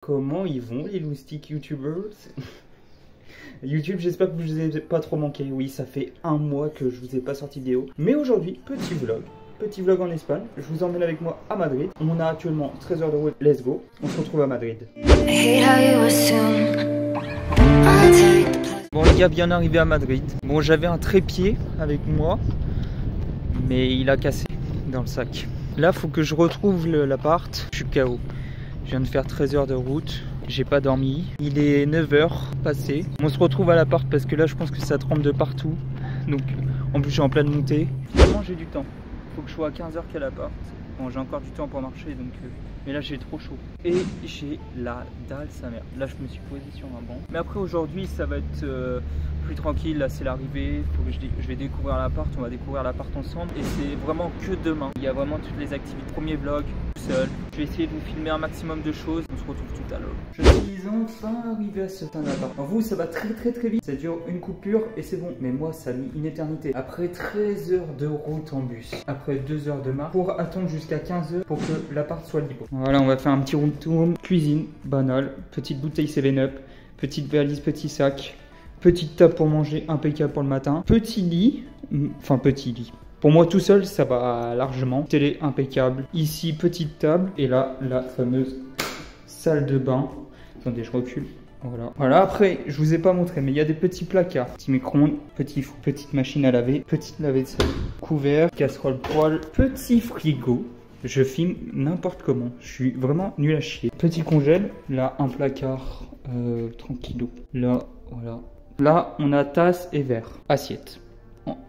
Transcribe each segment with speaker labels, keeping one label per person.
Speaker 1: Comment ils vont les loustiques youtubers? YouTube, j'espère que je vous ai pas trop manqué. Oui, ça fait un mois que je vous ai pas sorti de vidéo. Mais aujourd'hui, petit vlog en Espagne. Je vous emmène avec moi à Madrid. On a actuellement 13 heures de route. Let's go. On se retrouve à Madrid. Bon les gars, bien arrivé à Madrid. Bon, j'avais un trépied avec moi, mais il a cassé dans le sac. Là, faut que je retrouve l'appart. Je suis KO. Je viens de faire 13 heures de route. J'ai pas dormi. Il est 9 h passé. On se retrouve à l'appart parce que là, je pense que ça tremble de partout. Donc, en plus, je suis en pleine montée. Finalement, j'ai du temps. Faut que je sois à 15 h qu'à l'appart. Bon, j'ai encore du temps pour marcher, donc. Mais là, j'ai trop chaud. Et j'ai la dalle, sa mère. Là, je me suis posé sur un banc. Mais après, aujourd'hui, ça va être plus tranquille. Là, c'est l'arrivée. Je vais découvrir l'appart. On va découvrir l'appart ensemble. Et c'est vraiment que demain. Il y a vraiment toutes les activités. Premier vlog, tout seul. Je vais essayer de vous filmer un maximum de choses. On se retrouve tout à l'heure. Je suis enfin arrivé à ce putain d'appart. Alors vous, ça va très vite. Ça dure une coupure et c'est bon. Mais moi, ça a mis une éternité. Après 13 heures de route en bus, après 2 heures de marche, pour attendre jusqu'à 15 h pour que l'appart soit libre. Voilà, on va faire un petit room tour. Cuisine, banal. Petite bouteille 7-Up. Petite valise, petit sac. Petite table pour manger, impeccable pour le matin. Petit lit. Enfin, petit lit. Pour moi tout seul, ça va largement. Télé impeccable. Ici, petite table. Et là, la fameuse salle de bain. Attendez, je recule. Voilà. Voilà, après, je vous ai pas montré, mais il y a des petits placards. Petit micro-ondes, petite machine à laver, petite lave-vaisselle, couvert, casserole poêle, petit frigo. Je filme n'importe comment. Je suis vraiment nul à chier. Petit congèle. Là, un placard tranquillou. Là, voilà. Là, on a tasse et verre. Assiette.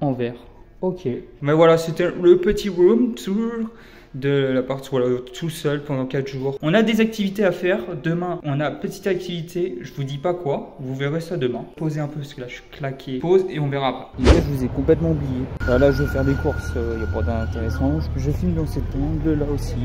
Speaker 1: En verre. Ok. Mais voilà, c'était le petit room tour de l'appart, voilà, tout seul pendant 4 jours. On a des activités à faire. Demain, on a petite activité. Je vous dis pas quoi. Vous verrez ça demain. Posez un peu parce que là, je suis claqué. Pause et on verra après. Là, je vous ai complètement oublié. Là, je vais faire des courses. Il n'y a pas d'intéressant. Je filme dans cet angle-là aussi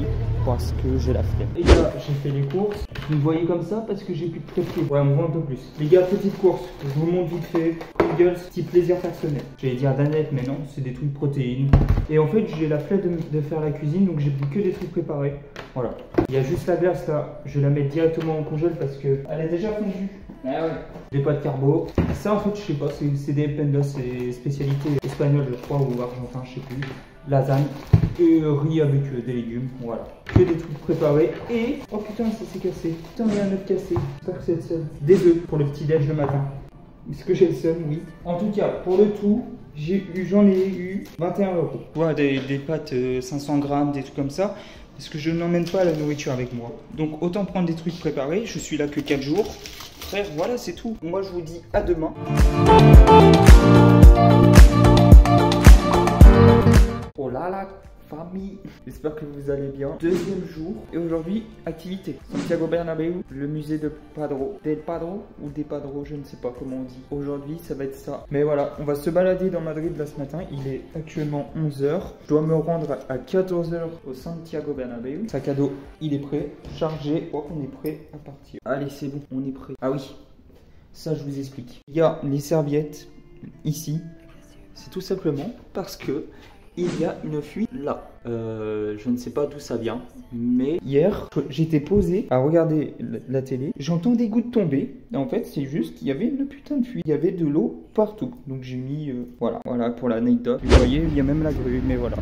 Speaker 1: parce que j'ai la flemme. Et là, j'ai fait les courses. Vous me voyez comme ça parce que j'ai plus de trépied. Ouais, on voit un peu plus. Les gars, petite course. Je vous montre vite fait. Pringles, petit plaisir personnel. J'allais dire Danette, mais non, c'est des trucs protéines. Et en fait, j'ai la flemme de faire la cuisine, donc j'ai plus que des trucs préparés. Voilà. Il y a juste la glace là. Je vais la mettre directement en congèle parce que elle est déjà fondue. Ah ouais. Des pâtes carbo. Ça, en fait, je sais pas. C'est des pendas, c'est spécialité espagnole, je crois, ou argentin, je sais plus. Lasagne et riz avec des légumes. Voilà. Que des trucs préparés. Et oh putain, ça s'est cassé. Putain, il y a un œuf cassé. J'espère que c'est le seul. Des œufs pour le petit déj le matin. Est-ce que j'ai le seum? Oui. En tout cas, pour le tout, j'en ai eu 21 €. Voilà, des pâtes 500 grammes, des trucs comme ça. Parce que je n'emmène pas la nourriture avec moi. Donc autant prendre des trucs préparés. Je suis là que 4 jours. Frère, voilà, c'est tout. Moi, je vous dis à demain. Oh là là, famille. J'espère que vous allez bien. Deuxième jour. Et aujourd'hui, activité. Santiago Bernabéu, le musée de Padro. Del Padro ou des Padro, je ne sais pas comment on dit. Aujourd'hui, ça va être ça. Mais voilà, on va se balader dans Madrid là ce matin. Il est actuellement 11 h. Je dois me rendre à 14 h au Santiago Bernabéu. Sac à dos, il est prêt. Chargé. Je crois qu'on est prêt à partir. Allez, c'est bon, on est prêt. Ah oui, ça je vous explique. Il y a les serviettes ici. C'est tout simplement parce que il y a une fuite là. Je ne sais pas d'où ça vient, mais hier, j'étais posé à regarder la télé. J'entends des gouttes tomber. Et en fait, c'est juste qu'il y avait une putain de fuite. Il y avait de l'eau partout. Donc j'ai mis, voilà pour l'anecdote. Vous voyez, il y a même la grue, mais voilà,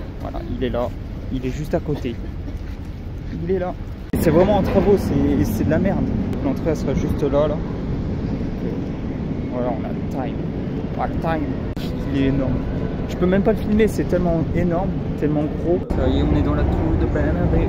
Speaker 1: il est là. Il est juste à côté. Il est là. C'est vraiment en travaux, c'est de la merde. L'entrée, elle sera juste là. Voilà, on a le time. Le time, il est énorme. Je peux même pas le filmer, c'est tellement énorme, tellement gros. Ça y est, on est dans la tour de Bernabéu.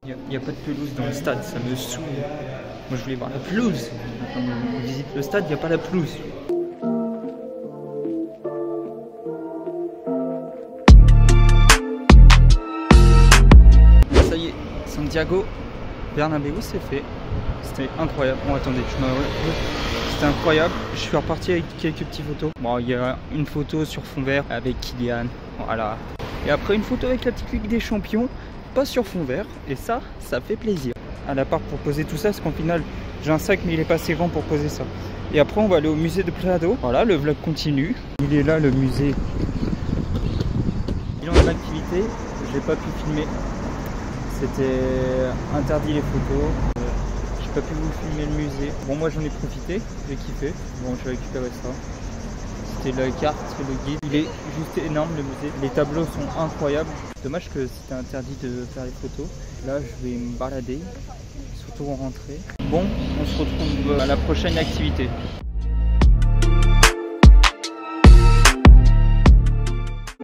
Speaker 1: Il n'y a pas de pelouse dans le stade, ça me saoule. Moi je voulais voir la pelouse. Quand on visite le stade, il n'y a pas la pelouse. Ça y est, Santiago Bernabéu c'est fait. C'était incroyable. Bon attendez, c'était incroyable. Je suis reparti avec quelques petites photos. Bon, il y a une photo sur fond vert avec Kylian. Voilà. Et après une photo avec la petite Ligue des Champions, pas sur fond vert. Et ça fait plaisir. À la part pour poser tout ça, parce qu'en final, j'ai un sac mais il est pas assez grand pour poser ça. Et après on va aller au musée de Prado. Voilà, le vlog continue. Il est là le musée. Il est en activité, je n'ai pas pu filmer. C'était interdit les photos. J'ai pas pu vous filmer le musée. Bon, moi j'en ai profité, j'ai kiffé. Bon, je vais récupérer ça. C'était la carte, le guide. Il est juste énorme le musée. Les tableaux sont incroyables. Dommage que c'était interdit de faire les photos. Là, je vais me balader, surtout en rentrée. Bon, on se retrouve à la prochaine activité.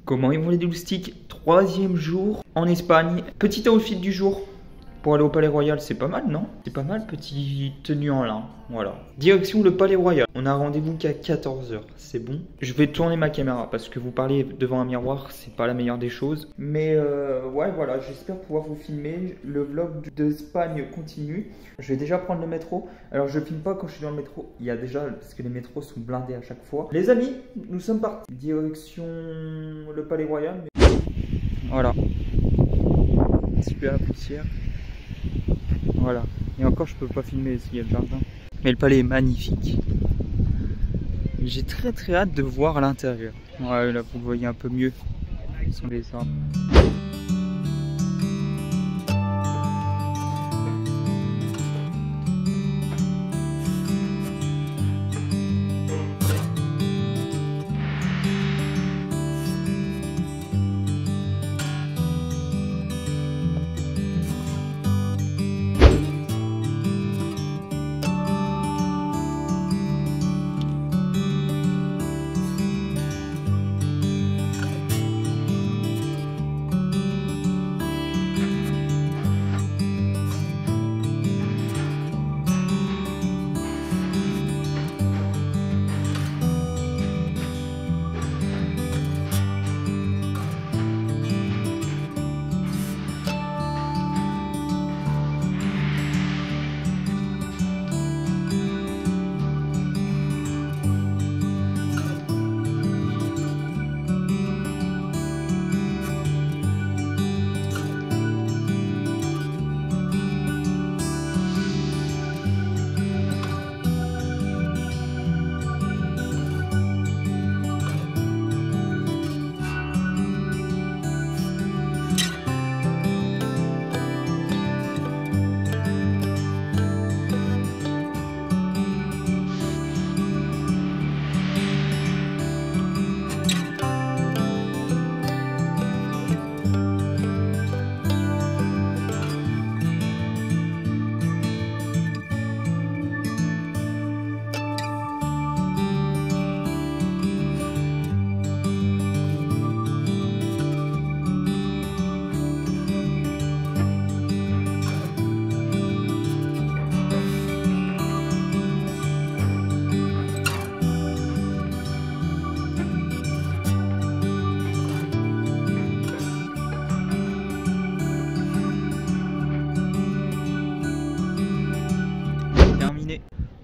Speaker 1: Comment ils vont les doustiques? 3e jour en Espagne. Petit outfit du jour. Pour aller au Palais Royal, c'est pas mal, non? C'est pas mal, petite tenue en lin. Voilà. Direction le Palais Royal. On a rendez-vous qu'à 14 h. C'est bon. Je vais tourner ma caméra parce que vous parlez devant un miroir, c'est pas la meilleure des choses. Mais ouais, voilà. J'espère pouvoir vous filmer. Le vlog d'Espagne continue. Je vais déjà prendre le métro. Alors, je filme pas quand je suis dans le métro. Il y a déjà, parce que les métros sont blindés à chaque fois. Les amis, nous sommes partis. Direction le Palais Royal. Voilà. Super la poussière. Voilà, et encore je peux pas filmer s'il y a le jardin. Mais le palais est magnifique. J'ai très hâte de voir l'intérieur. Ouais, là vous voyez un peu mieux. Ce sont les arbres.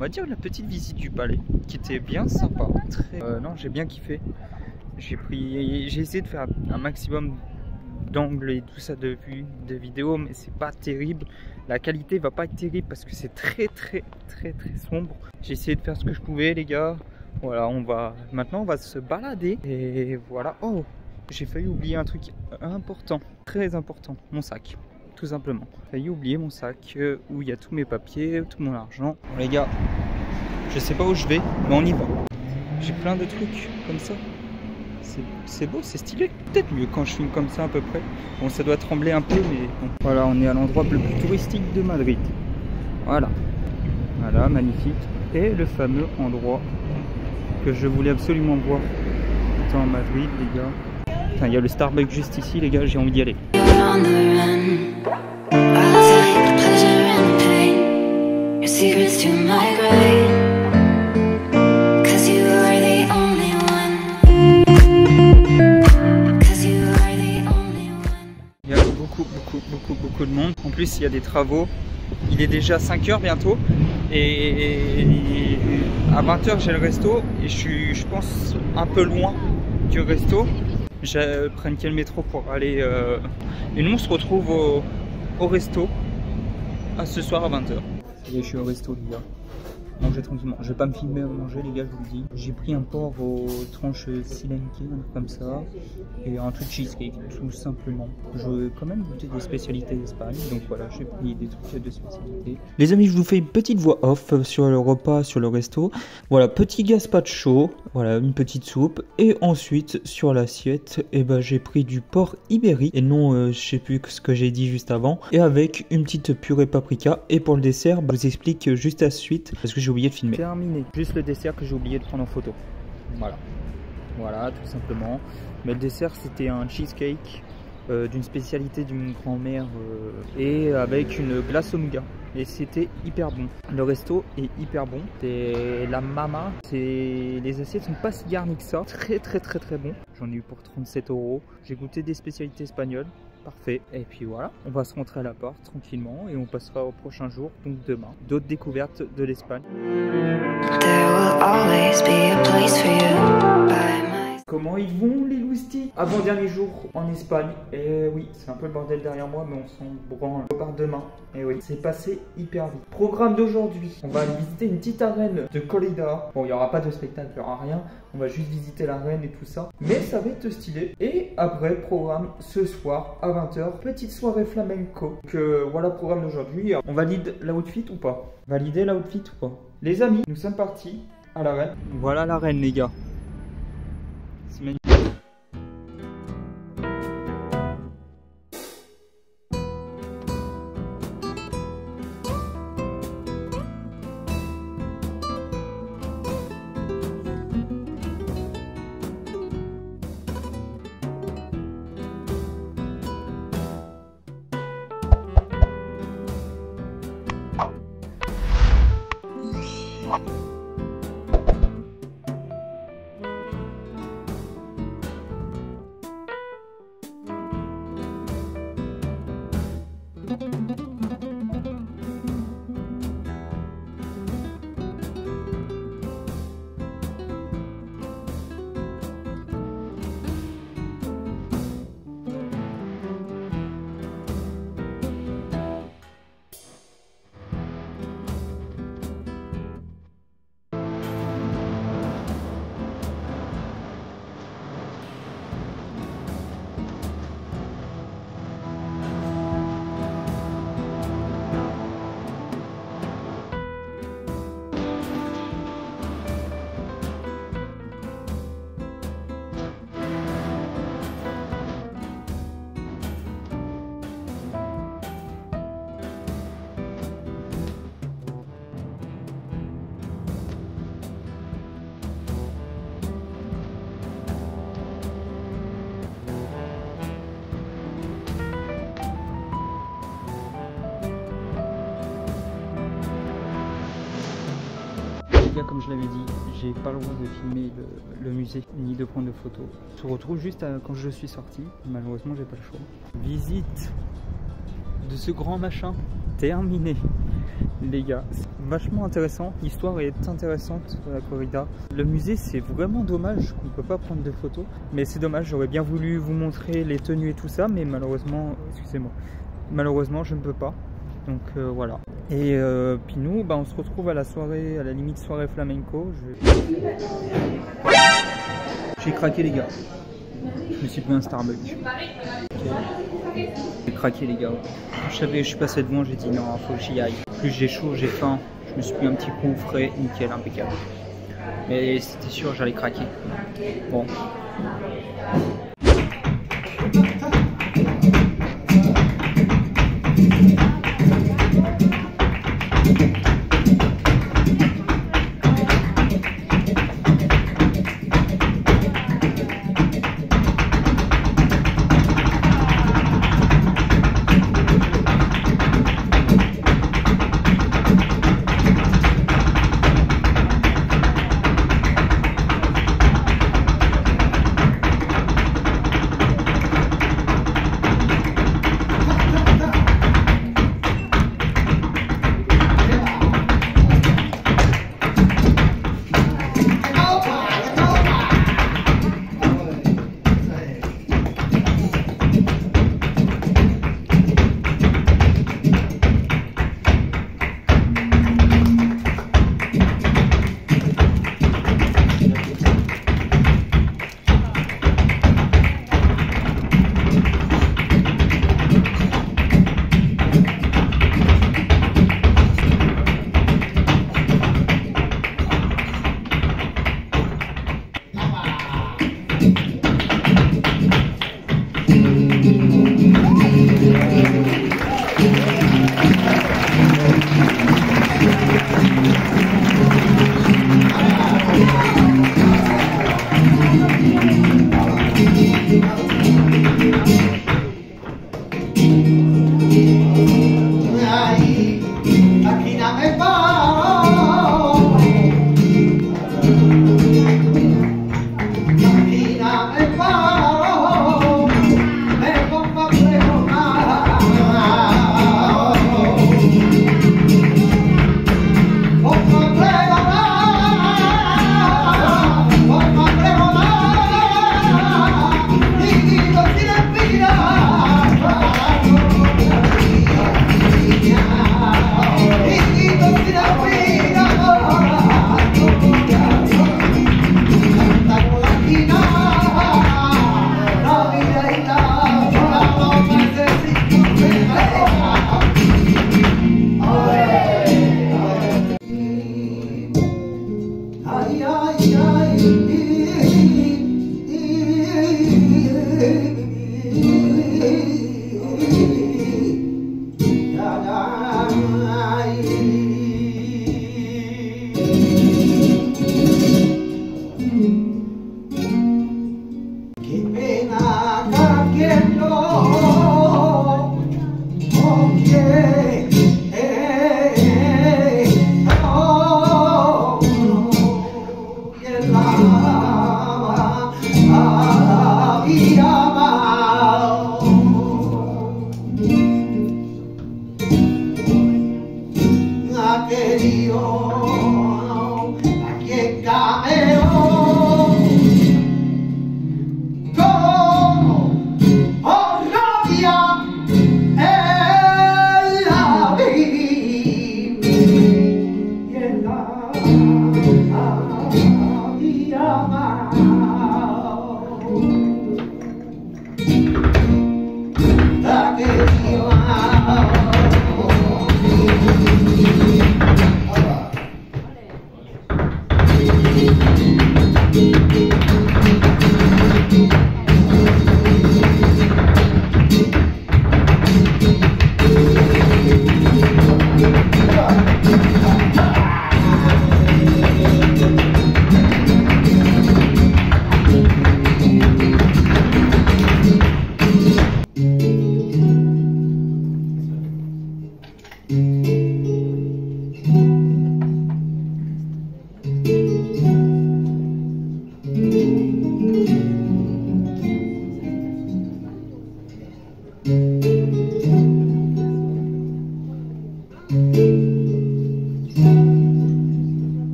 Speaker 1: On va dire la petite visite du palais qui était bien sympa. Non, j'ai bien kiffé. J'ai essayé de faire un maximum d'angles et tout ça de vidéos, mais c'est pas terrible. La qualité va pas être terrible parce que c'est très sombre. J'ai essayé de faire ce que je pouvais, les gars. Voilà, maintenant on va se balader et voilà. Oh, j'ai failli oublier un truc important, très important, mon sac. Tout simplement. J'ai failli oublier mon sac où il y a tous mes papiers, tout mon argent. Bon les gars, je sais pas où je vais, mais on y va. J'ai plein de trucs comme ça. C'est beau, c'est stylé. Peut-être mieux quand je filme comme ça à peu près. Bon, ça doit trembler un peu, mais bon. Voilà, on est à l'endroit le plus touristique de Madrid. Voilà. Voilà, magnifique. Et le fameux endroit que je voulais absolument voir étant à Madrid, les gars. Putain, il y a le Starbucks juste ici, les gars, j'ai envie d'y aller.
Speaker 2: the pleasure and the pain, your secrets to my grave. 'Cause you are the only one. 'Cause you are the only one.
Speaker 1: Il y a beaucoup de monde. En plus, il y a des travaux. Il est déjà 5 h bientôt. Et à 20 h, j'ai le resto. Et je pense, un peu loin du resto. Je prends quel métro pour aller. Et nous, on se retrouve au resto ce soir à 20 h. Je suis au resto, les gars. Manger tranquillement. Je vais pas me filmer à manger, les gars, je vous le dis. J'ai pris un porc aux tranches silenquées, comme ça, et un truc cheesecake, tout simplement. Je veux quand même goûter des spécialités d'Espagne, donc voilà, j'ai pris des trucs de spécialité. Les amis, je vous fais une petite voix off sur le repas, sur le resto. Voilà, petit gazpacho, voilà, une petite soupe, et ensuite sur l'assiette, et ben j'ai pris du porc ibérique, et non, je sais plus ce que j'ai dit juste avant, et avec une petite purée paprika. Et pour le dessert, je vous explique juste à la suite, parce que j'ai oublié de filmer. Terminé. Juste le dessert que j'ai oublié de prendre en photo. Voilà, tout simplement. Mais le dessert, c'était un cheesecake d'une spécialité d'une grand-mère et avec une glace au nougat. Et c'était hyper bon. Le resto est hyper bon. C'est la mama. Les assiettes sont pas si garnies que ça. Très bon. J'en ai eu pour 37 €. J'ai goûté des spécialités espagnoles. Parfait. Et puis voilà, on va se rentrer à l'appart tranquillement et on passera au prochain jour, donc demain, d'autres découvertes de l'Espagne. Comment ils vont les loustiques? Avant-dernier jour en Espagne. Et oui, c'est un peu le bordel derrière moi, mais on s'en branle. On repart demain. Et oui, c'est passé hyper vite. Programme d'aujourd'hui, on va visiter une petite arène de corrida. Bon, il n'y aura pas de spectacle, il n'y aura rien. On va juste visiter l'arène et tout ça. Mais ça va être stylé. Et après, programme ce soir à 20 h, petite soirée flamenco. Donc voilà le programme d'aujourd'hui. On valide l'outfit ou pas? Valider l'outfit ou pas? Les amis, nous sommes partis à l'arène. Voilà l'arène, les gars. C'est magnifique. Comme je l'avais dit, j'ai pas le droit de filmer le musée ni de prendre de photos. On se retrouve juste quand je suis sorti. Malheureusement, j'ai pas le choix. Visite de ce grand machin terminé, les gars. C'est vachement intéressant. L'histoire est intéressante de la corrida. Le musée, c'est vraiment dommage qu'on peut pas prendre de photos. Mais c'est dommage. J'aurais bien voulu vous montrer les tenues et tout ça, mais malheureusement, excusez-moi. Malheureusement, je ne peux pas. Donc voilà. Et puis nous, on se retrouve à la soirée, à la limite soirée flamenco. J'ai craqué, les gars. Je me suis pris un Starbucks. Okay. J'ai craqué, les gars. Je suis passé devant, j'ai dit non, faut que j'y aille. Plus j'ai chaud, j'ai faim. Je me suis pris un petit coup frais, nickel, impeccable. Mais c'était sûr, j'allais craquer. Bon.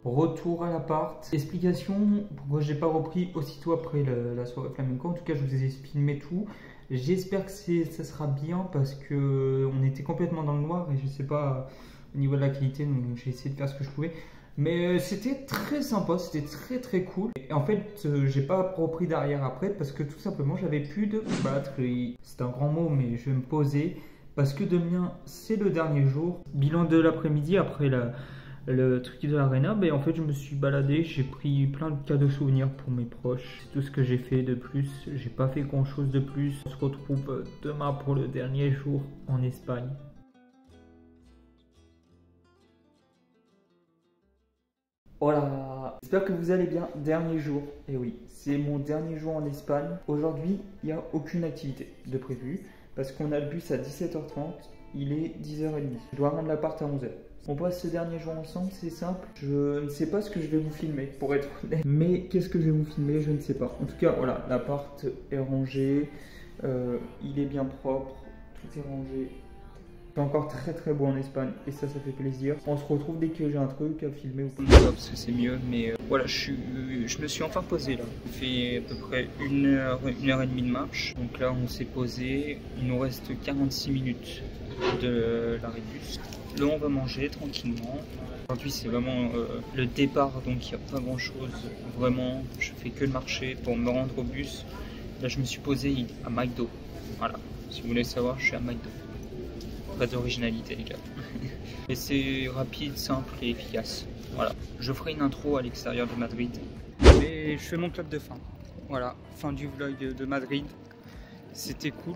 Speaker 1: Retour à l'appart. Explication pourquoi j'ai pas repris aussitôt après la soirée flamenco. En tout cas, je vous ai filmé tout. J'espère que ça sera bien parce que on était complètement dans le noir et je sais pas au niveau de la qualité, donc j'ai essayé de faire ce que je pouvais. Mais c'était très sympa, c'était très cool. Et en fait, j'ai pas repris derrière après parce que tout simplement j'avais plus de batterie. C'est un grand mot, mais je vais me poser parce que demain c'est le dernier jour. Bilan de l'après-midi après le truc de l'arena, ben en fait je me suis baladé, j'ai pris plein de cadeaux souvenirs pour mes proches. C'est tout ce que j'ai fait de plus, j'ai pas fait grand chose de plus. On se retrouve demain pour le dernier jour en Espagne. Voilà, j'espère que vous allez bien. Dernier jour, et oui, c'est mon dernier jour en Espagne. Aujourd'hui, il n'y a aucune activité de prévu parce qu'on a le bus à 17h30, il est 10h30. Je dois rendre l'appart à 11h. On passe ce dernier jour ensemble, c'est simple. Je ne sais pas ce que je vais vous filmer, pour être honnête. Mais qu'est-ce que je vais vous filmer, je ne sais pas. En tout cas, voilà, l'appart est rangé, il est bien propre, tout est rangé. C'est encore très très beau en Espagne et ça fait plaisir. On se retrouve dès que j'ai un truc à filmer ou pas. Parce que c'est mieux, mais voilà, je me suis enfin posé là. Ça fait à peu près une heure et demie de marche. Donc là, on s'est posé. Il nous reste 46 minutes de l'arrêt de bus. Là, on va manger tranquillement. Aujourd'hui, c'est vraiment le départ, donc il n'y a pas grand chose. Vraiment, je fais que le marcher pour me rendre au bus. Là, je me suis posé à McDo. Voilà, si vous voulez savoir, je suis à McDo. Pas d'originalité les gars. Et c'est rapide, simple et efficace. Voilà. Je ferai une intro à l'extérieur de Madrid. Mais je fais mon clap de fin. Voilà, fin du vlog de Madrid. C'était cool,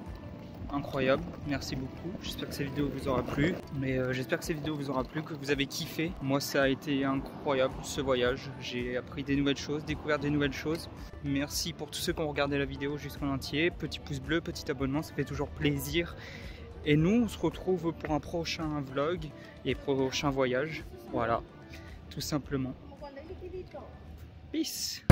Speaker 1: incroyable, merci beaucoup. J'espère que cette vidéo vous aura plu. Que vous avez kiffé. Moi ça a été incroyable ce voyage. J'ai appris des nouvelles choses, découvert des nouvelles choses. Merci pour tous ceux qui ont regardé la vidéo jusqu'en entier. Petit pouce bleu, petit abonnement, ça fait toujours plaisir. Et nous, on se retrouve pour un prochain vlog et prochain voyage. Voilà, tout simplement. Peace.